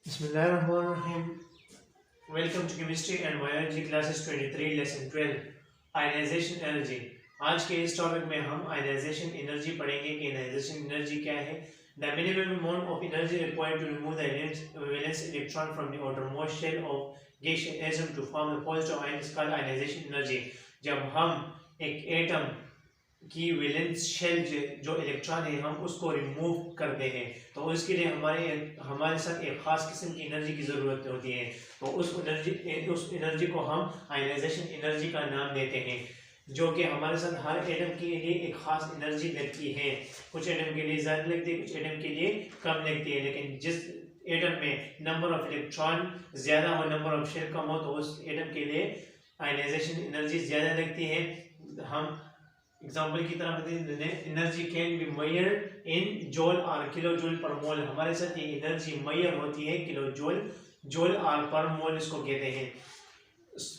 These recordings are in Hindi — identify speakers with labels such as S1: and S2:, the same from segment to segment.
S1: Bismillahirrahmanirrahim. Welcome to Chemistry and Biology classes 23 lesson 12 ionisation energy. आज के इस टॉपिक में हम आयनाइजेशन एनर्जी पढ़ेंगे कि आयनाइजेशन एनर्जी क्या है। The minimum amount of energy required to remove the valence electron from the outermost shell of gaseous atom to form the positive ion is called ionization energy। जब हम एक एटम की वैलेंस शेल जो इलेक्ट्रॉन है हम उसको रिमूव करते हैं तो उसके लिए हमारे साथ एक खास किस्म की एनर्जी की ज़रूरत होती है। तो उस एनर्जी को हम आयनाइजेशन एनर्जी का नाम देते हैं, जो कि हमारे साथ हर एटम के लिए एक खास एनर्जी लगती है। कुछ एटम के लिए ज़्यादा लगती है, कुछ एटम के लिए कम लगती है, लेकिन जिस एटम में नंबर ऑफ इलेक्ट्रॉन ज़्यादा हो, नंबर ऑफ शेल कम हो, तो उस एटम के लिए आयनाइजेशन एनर्जी ज़्यादा लगती है। हम एग्जाम्पल की तरह energy can be measured in joule और किलो जूल पर मोल। हमारे साथ ये एनर्जी मेजर होती है किलो जूल और पर मोल इसको कहते हैं।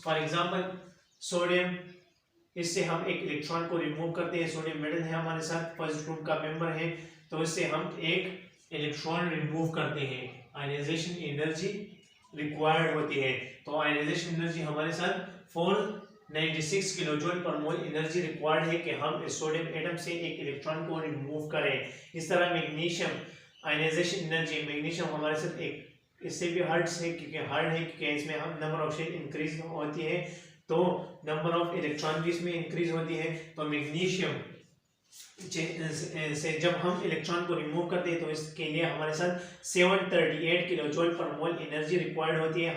S1: फॉर एग्जांपल सोडियम, इससे हम एक इलेक्ट्रॉन को रिमूव करते हैं। सोडियम मेटल है हमारे साथ, फर्स्ट ग्रुप का मेंबर है, तो इससे हम एक इलेक्ट्रॉन रिमूव करते हैं। आयनाइजेशन एनर्जी रिक्वायर्ड होती है। तो आयनाइजेशन एनर्जी हमारे साथ 496 किलो जूल पर मोल एनर्जी रिक्वायर्ड है कि हम इस सोडियम एटम से एक इलेक्ट्रॉन को रिमूव करें। इस तरह मैग्नीशियम आयनाइजेशन एनर्जी, मैग्नीशियम हमारे साथ एक इससे भी हार्ड है, क्योंकि इसमें हम नंबर ऑफ शेल इंक्रीज होती है तो नंबर ऑफ इलेक्ट्रॉन भी इसमें इंक्रीज होती है। तो मैग्नीशियम से जब हम इलेक्ट्रॉन को रिमूव करते हैं तो इसके लिए हमारे साथ 738 किलो जूल पर मोल एनर्जी रिक्वायर्ड होती है।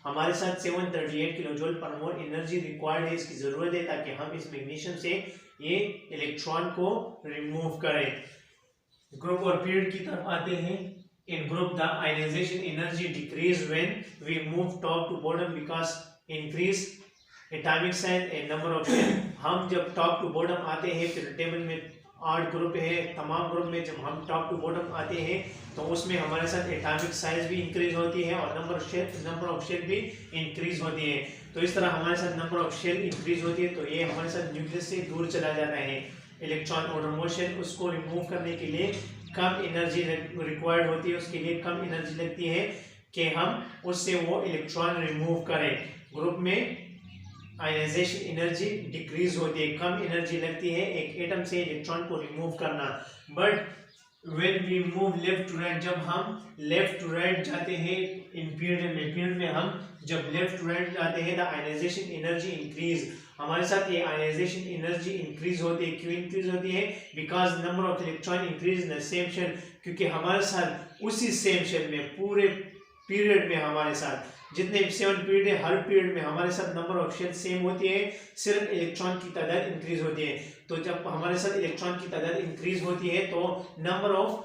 S1: हमारे साथ 738 किलो जूल पर मोल एनर्जी रिक्वायर्ड है, इसकी ज़रूरत है ताकि हम इस मैग्नीशियम से ये इलेक्ट्रॉन को रिमूव करें। ग्रुप और पीरियड की तरफ आते हैं। In group the ionisation energy decrease when we move top to bottom because increase atomic size and number of shell. हम जब टॉप टू बॉटम आते हैं, फिर टेबल में 8 ग्रुप है, तमाम ग्रुप में जब हम टॉप टू बॉटम आते हैं तो उसमें हमारे साथ एटॉमिक साइज भी इंक्रीज होती है और नंबर ऑफ शेल भी इंक्रीज होती है। तो इस तरह हमारे साथ नंबर ऑफ शेल इंक्रीज होती है तो ये हमारे साथ न्यूक्लियस से दूर चला जाता है। इलेक्ट्रॉन outermost शेल, उसको रिमूव करने के लिए कम एनर्जी रिक्वायर्ड होती है, उसके लिए कम एनर्जी लगती है कि हम उससे वो इलेक्ट्रॉन रिमूव करें। ग्रुप में आयनाइजेशन एनर्जी डिक्रीज होती है, कम एनर्जी लगती है एक एटम से इलेक्ट्रॉन को रिमूव करना। But when we move left to right, जब हम लेफ्ट टू राइट जाते हैं इन पीरियड में हम जब लेफ्ट टू राइट जाते हैं द आयनाइजेशन एनर्जी इंक्रीज। हमारे साथ ये आयनाइजेशन एनर्जी इंक्रीज होती है। क्यों इंक्रीज होती है? Because number of electron increase in the same shell, क्योंकि हमारे साथ उसी सेम शेल में पूरे पीरियड में हमारे साथ जितने 7 पीरियड है, हर पीरियड में हमारे साथ नंबर ऑफ शेल सेम होती है, सिर्फ इलेक्ट्रॉन की तादाद इंक्रीज होती है। तो जब हमारे साथ इलेक्ट्रॉन की तादाद इंक्रीज होती है तो नंबर ऑफ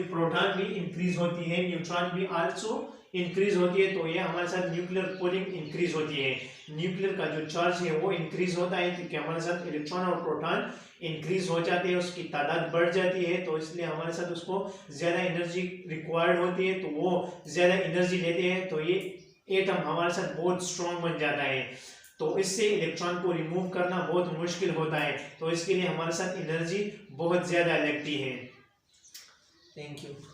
S1: प्रोटॉन भी इंक्रीज होती है, न्यूट्रॉन भी आल्सो इंक्रीज होती है। तो ये हमारे साथ न्यूक्लियर कूलिंग इंक्रीज होती है। न्यूक्लियर का जो चार्ज है वो इंक्रीज होता है क्योंकि हमारे साथ इलेक्ट्रॉन और प्रोटॉन इंक्रीज हो जाते हैं, उसकी तादाद बढ़ जाती है, तो इसलिए हमारे साथ उसको ज़्यादा एनर्जी रिक्वायर्ड होती है, तो वो ज़्यादा एनर्जी लेते हैं, तो ये एटम हमारे साथ बहुत स्ट्रॉन्ग बन जाता है। तो इससे इलेक्ट्रॉन को रिमूव करना बहुत मुश्किल होता है, तो इसके लिए हमारे साथ एनर्जी बहुत ज़्यादा लगती है। Thank you.